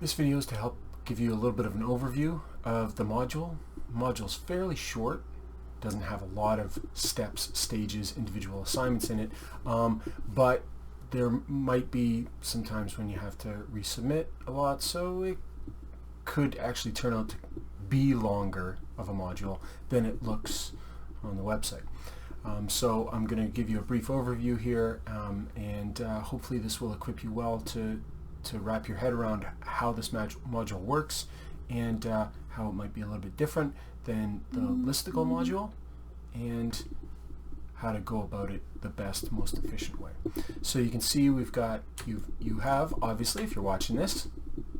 This video is to help give you a little bit of an overview of the module. The module's fairly short, doesn't have a lot of steps, stages, individual assignments in it, but there might be some times when you have to resubmit a lot, so it could actually turn out to be longer of a module than it looks on the website. So I'm going to give you a brief overview here, and hopefully this will equip you well to wrap your head around how this module works and how it might be a little bit different than the listicle module, and how to go about it the best, most efficient way. So you can see we've got, you have, obviously, if you're watching this,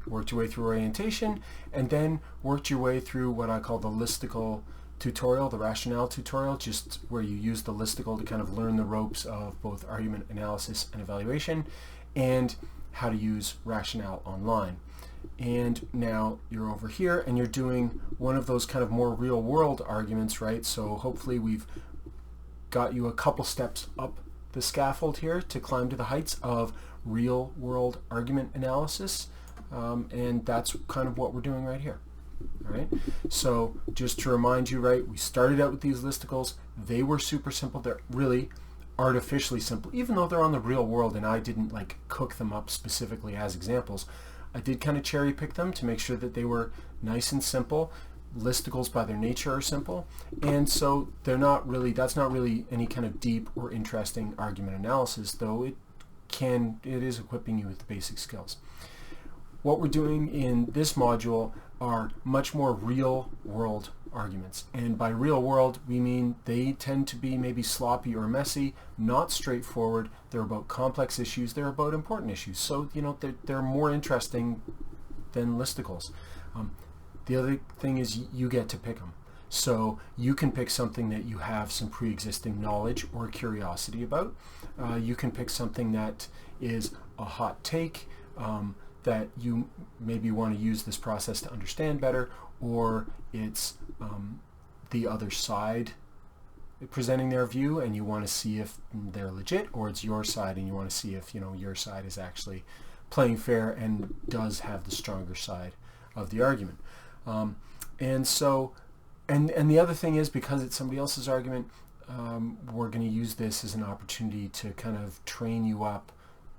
worked your way through orientation and then worked your way through what I call the listicle tutorial, the rationale tutorial, just where you use the listicle to kind of learn the ropes of both argument analysis and evaluation and how to use rationale online. And now you're over here and you're doing one of those kind of more real-world arguments, right? So hopefully we've got you a couple steps up the scaffold here to climb to the heights of real-world argument analysis, and that's kind of what we're doing right here. All right, so just to remind you, right, we started out with these listicles. They were super simple. They're really artificially simple, even though they're on the real world, and I didn't like cook them up specifically as examples. I did kind of cherry pick them to make sure that they were nice and simple. Listicles by their nature are simple, and so they're not really, that's not really any kind of deep or interesting argument analysis, though it is equipping you with the basic skills. What we're doing in this module are much more real world arguments, and by real world we mean they tend to be maybe sloppy or messy, not straightforward. They're about complex issues, they're about important issues, so you know they're more interesting than listicles. The other thing is you get to pick them, so you can pick something that you have some pre-existing knowledge or curiosity about. You can pick something that is a hot take, that you maybe want to use this process to understand better, or it's the other side presenting their view and you want to see if they're legit, or it's your side and you want to see if your side is actually playing fair and does have the stronger side of the argument. And so, and the other thing is, because it's somebody else's argument, we're going to use this as an opportunity to kind of train you up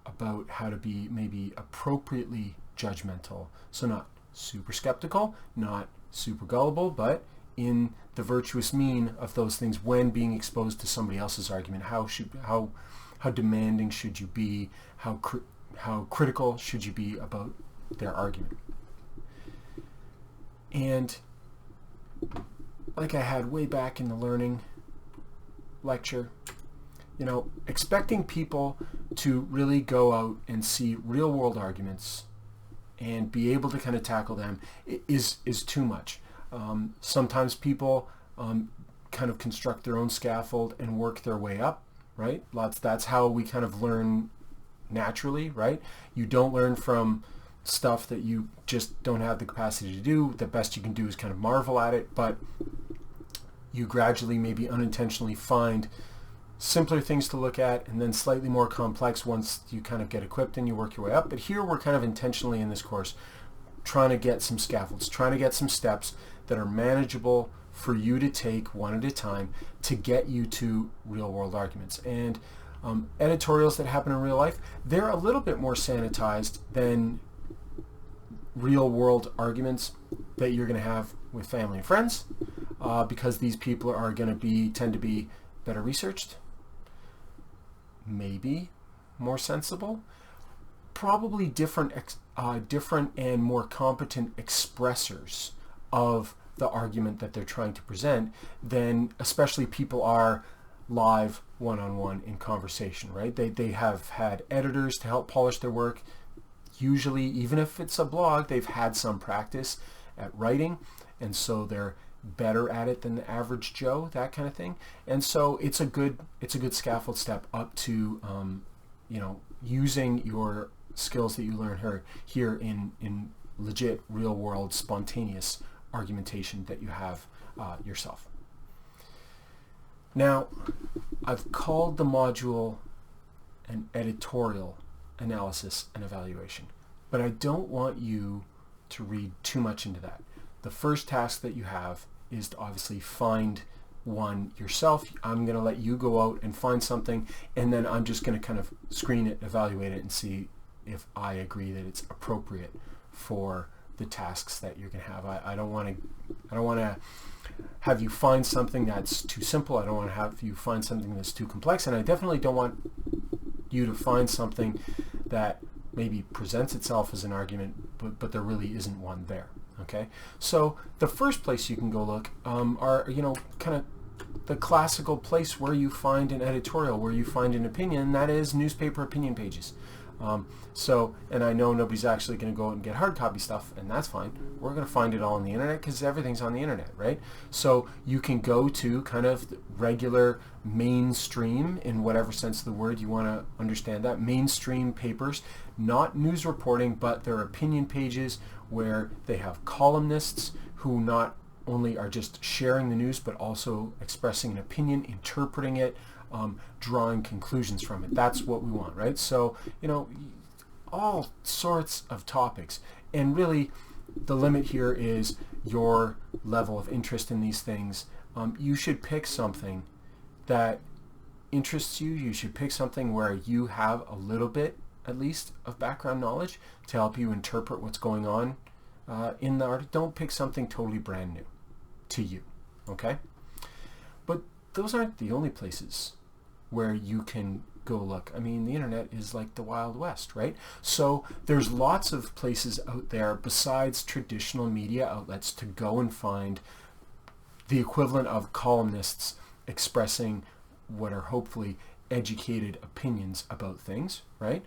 about how to be maybe appropriately judgmental. So not super skeptical, not super gullible, but in the virtuous mean of those things when being exposed to somebody else's argument. How demanding should you be? How critical should you be about their argument? And like I had way back in the learning lecture, expecting people to really go out and see real world arguments and be able to kind of tackle them is too much. Sometimes people kind of construct their own scaffold and work their way up, right? That's how we kind of learn naturally, right? You don't learn from stuff that you just don't have the capacity to do. The best you can do is kind of marvel at it, but you gradually, maybe unintentionally, find simpler things to look at and then slightly more complex once you kind of get equipped and you work your way up. But here we're kind of intentionally in this course trying to get some scaffolds, trying to get some steps that are manageable for you to take one at a time to get you to real world arguments. And editorials that happen in real life, they're a little bit more sanitized than real world arguments that you're going to have with family and friends, because these people are going to tend to be better researched, maybe more sensible, probably different and more competent expressors of the argument that they're trying to present than especially people are live one-on-one in conversation, right? They have had editors to help polish their work. Usually, even if it's a blog, they've had some practice at writing, and so they're better at it than the average Joe, that kind of thing. And so it's a good scaffold step up to using your skills that you learn here in legit, real world, spontaneous argumentation that you have yourself. Now, I've called the module an editorial analysis and evaluation, but I don't want you to read too much into that. The first task that you have is to obviously find one yourself. I'm going to let you go out and find something, and then I'm just going to kind of screen it, evaluate it, and see if I agree that it's appropriate for the tasks that you're going to have. I don't want to have you find something that's too simple. I don't want to have you find something that's too complex, and I definitely don't want you to find something that maybe presents itself as an argument, but there really isn't one there. Okay, so the first place you can go look are, kind of the classical place where you find an editorial, where you find an opinion, that is newspaper opinion pages. And I know nobody's actually going to go out and get hard copy stuff, and that's fine. We're going to find it all on the internet because everything's on the internet, right? So you can go to kind of regular mainstream, in whatever sense of the word you want to understand that, mainstream papers, not news reporting, but they're opinion pages where they have columnists who not only are just sharing the news, but also expressing an opinion, interpreting it, drawing conclusions from it. That's what we want, right? So, all sorts of topics. And really, the limit here is your level of interest in these things. You should pick something that interests you. You should pick something where you have a little bit, at least, of background knowledge to help you interpret what's going on in the article. Don't pick something totally brand new to you, okay? But those aren't the only places where you can go look. I mean, the internet is like the Wild West, right? So there's lots of places out there besides traditional media outlets to go and find the equivalent of columnists expressing what are hopefully educated opinions about things, right?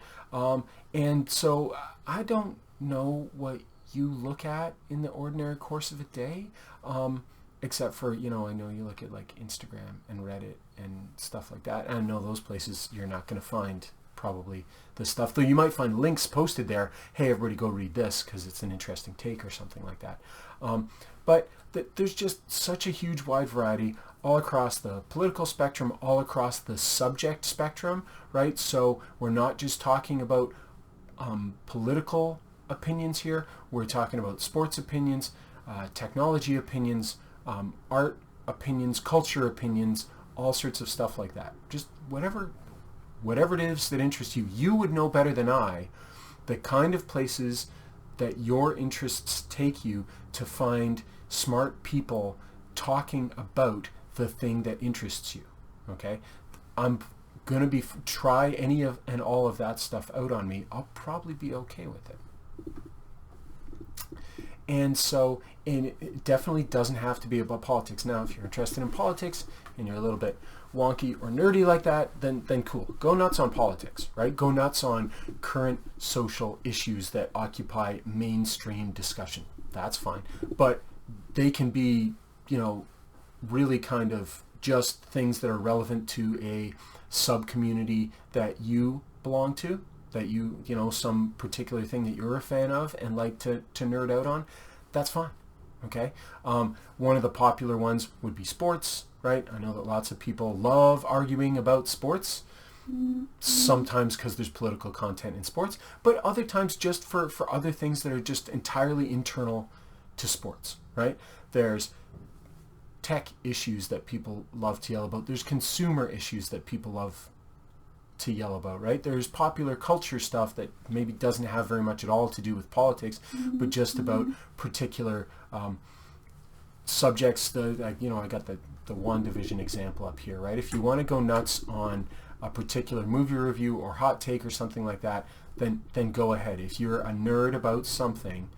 And so I don't know what you look at in the ordinary course of a day, except for, I know you look at like Instagram and Reddit and stuff like that. And I know those places you're not going to find probably the stuff, though you might find links posted there. Hey, everybody go read this because it's an interesting take or something like that. But there's just such a huge wide variety all across the political spectrum, all across the subject spectrum, right? So we're not just talking about political opinions here. We're talking about sports opinions, technology opinions, art opinions, culture opinions, all sorts of stuff like that. Just whatever it is that interests you. You would know better than I the kind of places that your interests take you to find smart people talking about the thing that interests you. Okay? I'm going to try any of and all of that stuff out on me. I'll probably be okay with it. And so, it definitely doesn't have to be about politics. Now, if you're interested in politics and you're a little bit wonky or nerdy like that, then cool. Go nuts on politics, right? Go nuts on current social issues that occupy mainstream discussion. That's fine. But they can be, really kind of just things that are relevant to a sub-community that you belong to, that some particular thing that you're a fan of and like to nerd out on. That's fine. Okay. One of the popular ones would be sports, right? I know that lots of people love arguing about sports, sometimes because there's political content in sports, but other times just for other things that are just entirely internal to sports, right? There's tech issues that people love to yell about. There's consumer issues that people love to yell about, right? There's popular culture stuff that maybe doesn't have very much at all to do with politics, but just about particular subjects. I got the One Division example up here, right? If you want to go nuts on a particular movie review or hot take or something like that, then go ahead. If you're a nerd about something,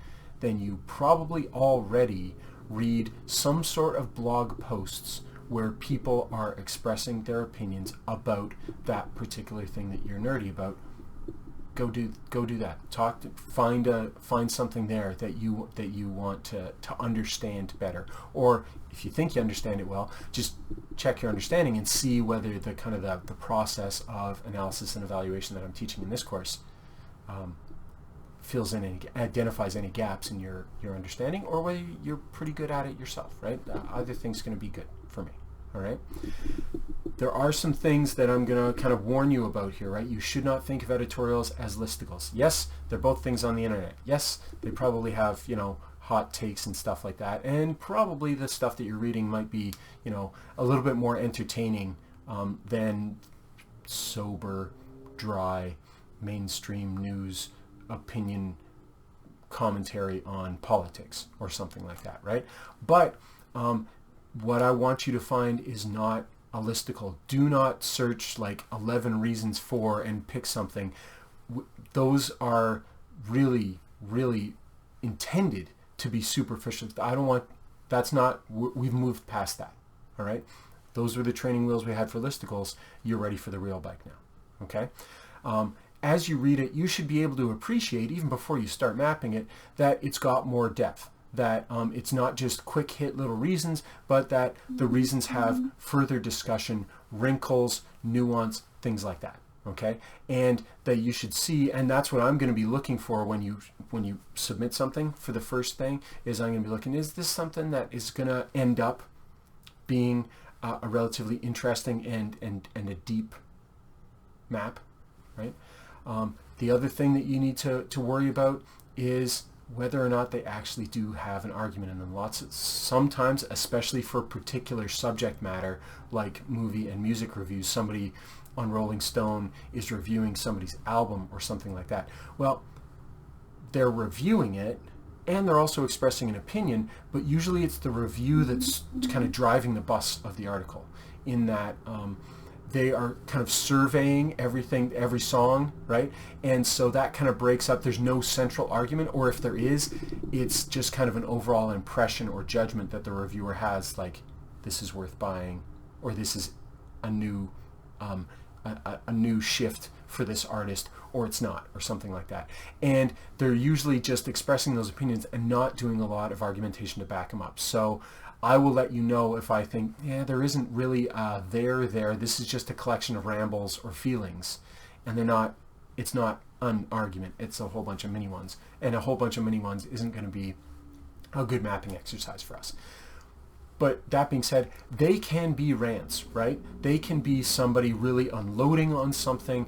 then you probably already read some sort of blog posts where people are expressing their opinions about that particular thing that you're nerdy about. Go do that. Find something there that you want to understand better. Or if you think you understand it well, just check your understanding and see whether the process of analysis and evaluation that I'm teaching in this course identifies any gaps in your understanding, or whether you're pretty good at it yourself, right? Either thing's going to be good for me. All right. there are some things that I'm going to kind of warn you about here, right? You should not think of editorials as listicles. Yes, they're both things on the internet. Yes, they probably have, hot takes and stuff like that. And probably the stuff that you're reading might be, a little bit more entertaining than sober, dry, mainstream news opinion commentary on politics or something like that, right? But what I want you to find is not a listicle. Do not search like 11 reasons for and pick something. Those are really, really intended to be superficial. We've moved past that, all right? Those were the training wheels we had for listicles. You're ready for the real bike now, okay? As you read it, you should be able to appreciate, even before you start mapping it, that it's got more depth, that it's not just quick hit little reasons, but that the reasons have further discussion, wrinkles, nuance, things like that, okay? And that you should see, and that's what I'm going to be looking for when you submit something. For the first thing is I'm going to be looking, is this something that is going to end up being a relatively interesting and a deep map, right? The other thing that you need to worry about is whether or not they actually do have an argument in them. Sometimes, especially for particular subject matter like movie and music reviews, somebody on Rolling Stone is reviewing somebody's album or something like that. Well, they're reviewing it and they're also expressing an opinion, but usually it's the review that's kind of driving the bus of the article, in that they are kind of surveying everything, every song, right? And so that kind of breaks up. There's no central argument, or if there is, it's just kind of an overall impression or judgment that the reviewer has, like, this is worth buying, or this is a new shift for this artist, or it's not, or something like that. And they're usually just expressing those opinions and not doing a lot of argumentation to back them up. So I will let you know if I think, there isn't really there. This is just a collection of rambles or feelings, and it's not an argument. It's a whole bunch of mini ones, and a whole bunch of mini ones isn't going to be a good mapping exercise for us. But that being said, they can be rants, right? They can be somebody really unloading on something.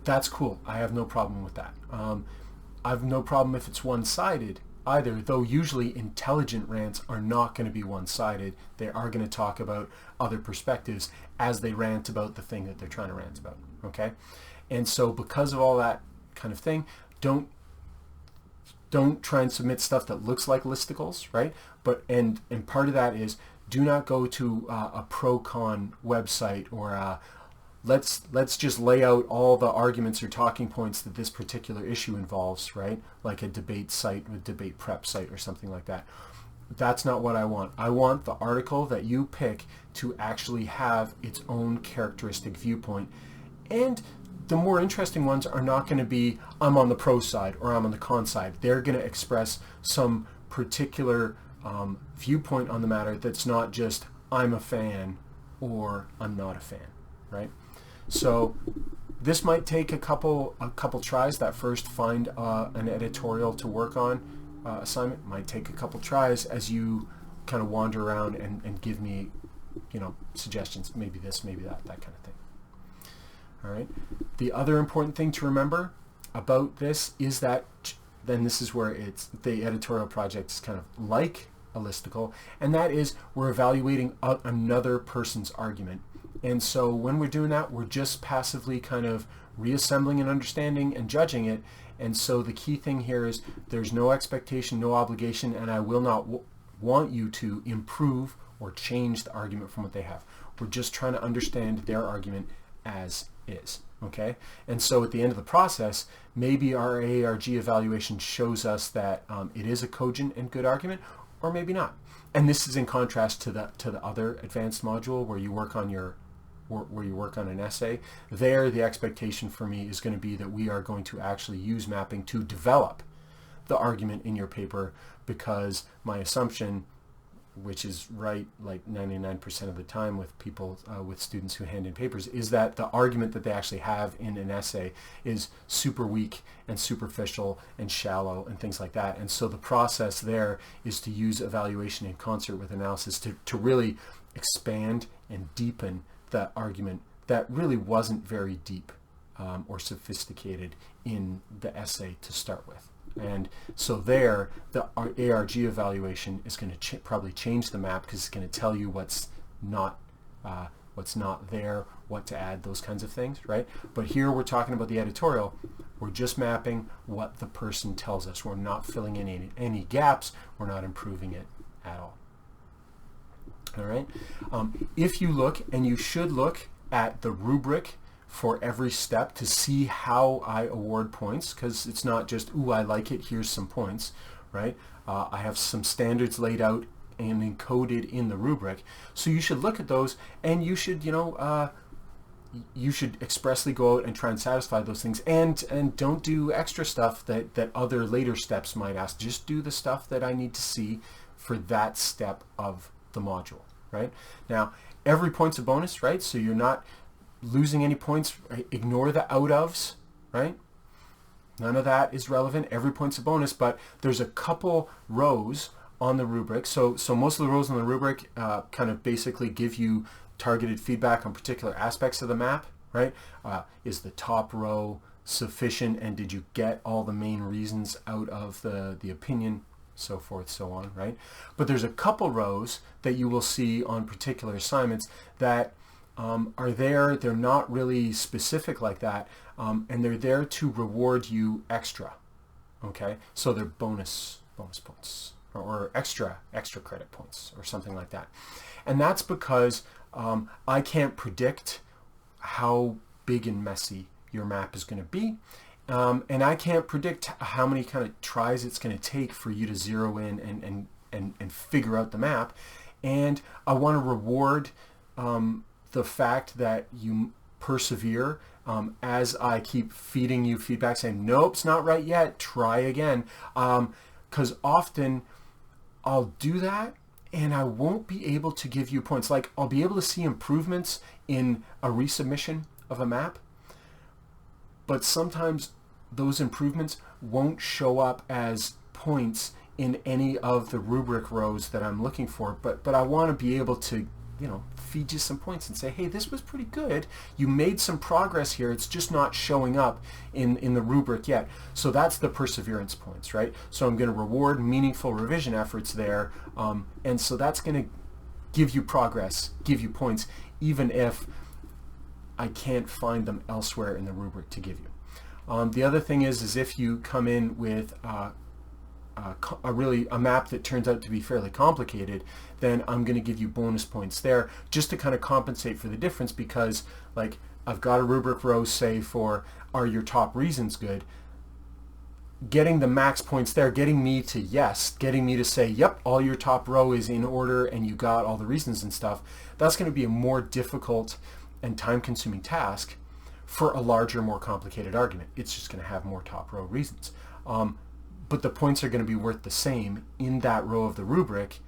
That's cool. I have no problem with that. I have no problem if it's one-sided either, though usually intelligent rants are not going to be one-sided. They are going to talk about other perspectives as they rant about the thing that they're trying to rant about, okay? And so because of all that kind of thing, don't try and submit stuff that looks like listicles, right? But and part of that is, do not go to a pro-con website or let's just lay out all the arguments or talking points that this particular issue involves, right? Like a debate site, a debate prep site or something like that. That's not what I want. I want the article that you pick to actually have its own characteristic viewpoint. And the more interesting ones are not going to be, I'm on the pro side or I'm on the con side. They're going to express some particular viewpoint on the matter that's not just, I'm a fan or I'm not a fan, right? So this might take a couple tries. That first find an editorial to work on assignment might take a couple tries as you kind of wander around and give me, suggestions. Maybe this, maybe that kind of thing. All right. The other important thing to remember about this is that, then this is where the editorial project is kind of like a listicle, and that is we're evaluating another person's argument. And so when we're doing that, we're just passively kind of reassembling and understanding and judging it. And so the key thing here is there's no expectation, no obligation, and I will not want you to improve or change the argument from what they have. We're just trying to understand their argument as is, okay? And so at the end of the process, maybe our AARG evaluation shows us that it is a cogent and good argument, or maybe not. And this is in contrast to the other advanced module where you work on an essay. There, the expectation for me is going to be that we are going to actually use mapping to develop the argument in your paper, because my assumption, which is right like 99% of the time with people, with students who hand in papers, is that the argument that they actually have in an essay is super weak and superficial and shallow and things like that. And so the process there is to use evaluation in concert with analysis to really expand and deepen the argument that really wasn't very deep or sophisticated in the essay to start with. And so there, the ARG evaluation is going to probably change the map, because it's going to tell you what's not there, what to add, those kinds of things, right? But here we're talking about the editorial. We're just mapping what the person tells us. We're not filling in any gaps. We're not improving it at all. All right. If you look, and you should look at the rubric for every step to see how I award points, because it's not just, ooh, I like it, here's some points, right? I have some standards laid out and encoded in the rubric. So you should look at those, and you should, you should expressly go out and try and satisfy those things, and don't do extra stuff that other later steps might ask. Just do the stuff that I need to see for that step of the module, right? Now, every point's a bonus, right? So you're not losing any points. Right? Ignore the out ofs, right? None of that is relevant. Every point's a bonus, but there's a couple rows on the rubric. So most of the rows on the rubric kind of basically give you targeted feedback on particular aspects of the map, right? Is the top row sufficient, and did you get all the main reasons out of the opinion, so forth, so on, right? But there's a couple rows that you will see on particular assignments that are there. They're not really specific like that, and they're there to reward you extra, okay? So they're bonus points, or extra credit points, or something like that. And that's because I can't predict how big and messy your map is going to be, and I can't predict how many kind of tries it's going to take for you to zero in and figure out the map. And I want to reward the fact that you persevere as I keep feeding you feedback saying, nope, it's not right yet, try again. Because often I'll do that and I won't be able to give you points. Like, I'll be able to see improvements in a resubmission of a map, but sometimes those improvements won't show up as points in any of the rubric rows that I'm looking for. But I want to be able to, feed you some points and say, hey, this was pretty good. You made some progress here. It's just not showing up in the rubric yet. So that's the perseverance points, right? So I'm going to reward meaningful revision efforts there. And so that's going to give you progress, give you points, even if I can't find them elsewhere in the rubric to give you. The other thing is if you come in with a map that turns out to be fairly complicated, then I'm going to give you bonus points there just to kind of compensate for the difference, because like I've got a rubric row, say, for are your top reasons good. Getting the max points there, getting me to yes, getting me to say, yep, all your top row is in order and you got all the reasons and stuff, that's going to be a more difficult and time-consuming task for a larger, more complicated argument. It's just going to have more top row reasons. But the points are going to be worth the same in that row of the rubric,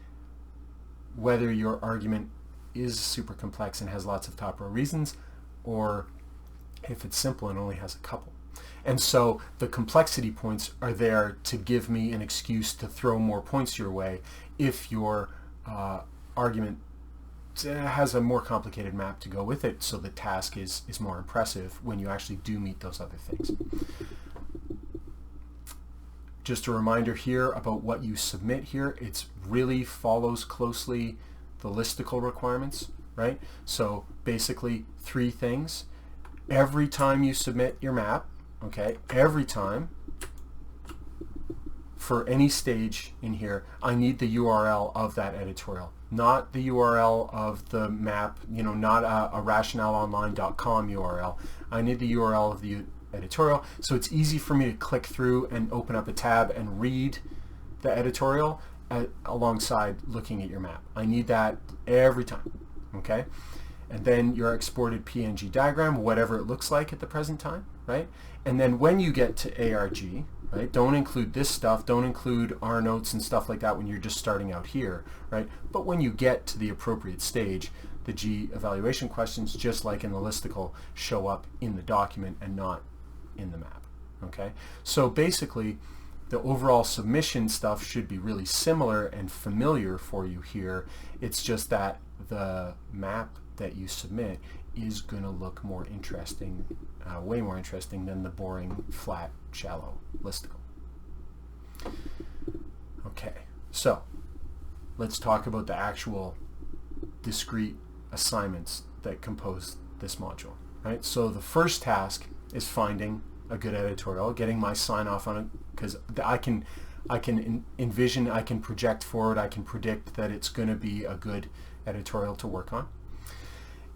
whether your argument is super complex and has lots of top row reasons, or if it's simple and only has a couple. And so the complexity points are there to give me an excuse to throw more points your way if your argument has a more complicated map to go with it, so the task is more impressive when you actually do meet those other things. Just a reminder here about what you submit here. It really follows closely the listicle requirements, right? So basically 3 things. Every time you submit your map, okay, every time, for any stage in here, I need the URL of that editorial, not the URL of the map, not a rationaleonline.com URL. I need the URL of the editorial, so it's easy for me to click through and open up a tab and read the editorial alongside looking at your map. I need that every time, okay? And then your exported PNG diagram, whatever it looks like at the present time, right? And then when you get to ARG, right, don't include this stuff, don't include R notes and stuff like that when you're just starting out here, right? But when you get to the appropriate stage, the G evaluation questions, just like in the listicle, show up in the document and not in the map, okay? So basically, the overall submission stuff should be really similar and familiar for you here. It's just that the map that you submit is going to look more interesting, way more interesting than the boring, flat, shallow listicle. Okay, so let's talk about the actual discrete assignments that compose this module. Right? So the first task is finding a good editorial, getting my sign off on it, because I can envision, I can project forward, I can predict that it's going to be a good editorial to work on.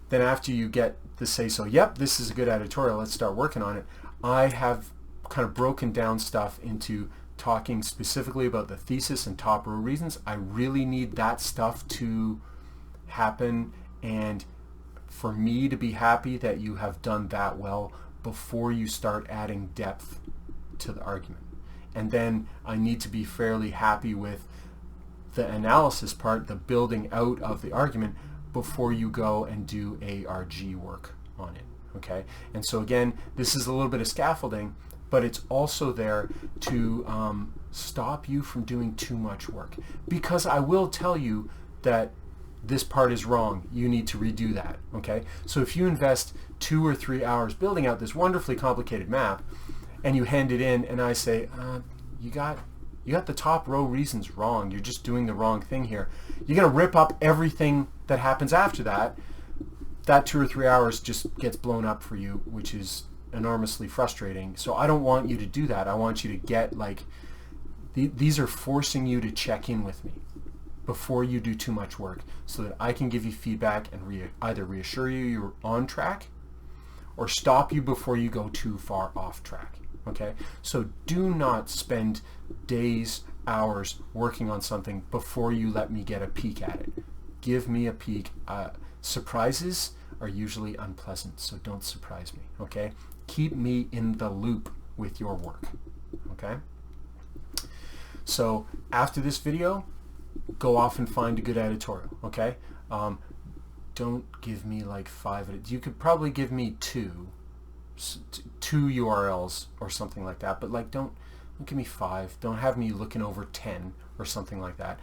Then after you get the say-so, yep, this is a good editorial, let's start working on it, I have kind of broken down stuff into talking specifically about the thesis and top row reasons. I really need that stuff to happen, and for me to be happy that you have done that well before you start adding depth to the argument. And then I need to be fairly happy with the analysis part, the building out of the argument, before you go and do ARG work on it. Okay? And so again, this is a little bit of scaffolding, but it's also there to stop you from doing too much work. Because I will tell you that this part is wrong, you need to redo that. Okay? So if you invest 2 or 3 hours building out this wonderfully complicated map, and you hand it in, and I say, you got the top row reasons wrong, you're just doing the wrong thing here, you're going to rip up everything that happens after that. That 2 or 3 hours just gets blown up for you, which is enormously frustrating. So I don't want you to do that. I want you to get, like, these are forcing you to check in with me before you do too much work, so that I can give you feedback and either reassure you you're on track or stop you before you go too far off track. Okay? So do not spend days, hours working on something before you let me get a peek at it. Give me a peek. Surprises are usually unpleasant, so don't surprise me. Okay? Keep me in the loop with your work. Okay? So after this video, go off and find a good editorial. Okay? Don't give me like 5. You could probably give me 2 URLs or something like that, but like don't give me 5. Don't have me looking over 10 or something like that.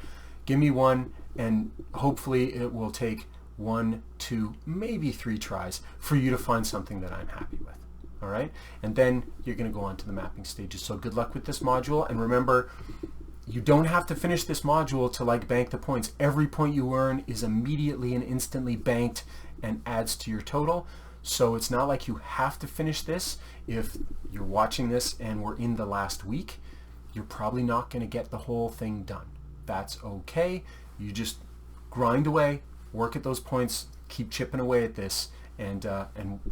Give me 1, and hopefully it will take 1, 2, maybe 3 tries for you to find something that I'm happy with. All right? And then you're going to go on to the mapping stages. So good luck with this module, and remember, you don't have to finish this module to like bank the points. Every point you earn is immediately and instantly banked and adds to your total. So it's not like you have to finish this. If you're watching this and we're in the last week, you're probably not going to get the whole thing done. That's okay. You just grind away, work at those points, keep chipping away at this, and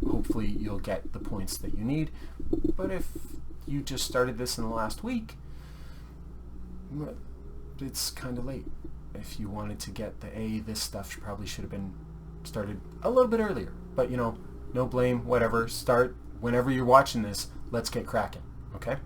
hopefully you'll get the points that you need. But if you just started this in the last week, it's kind of late. If you wanted to get the A, this stuff probably should have been started a little bit earlier. But you know, no blame, whatever. Start whenever you're watching this. Let's get cracking, okay?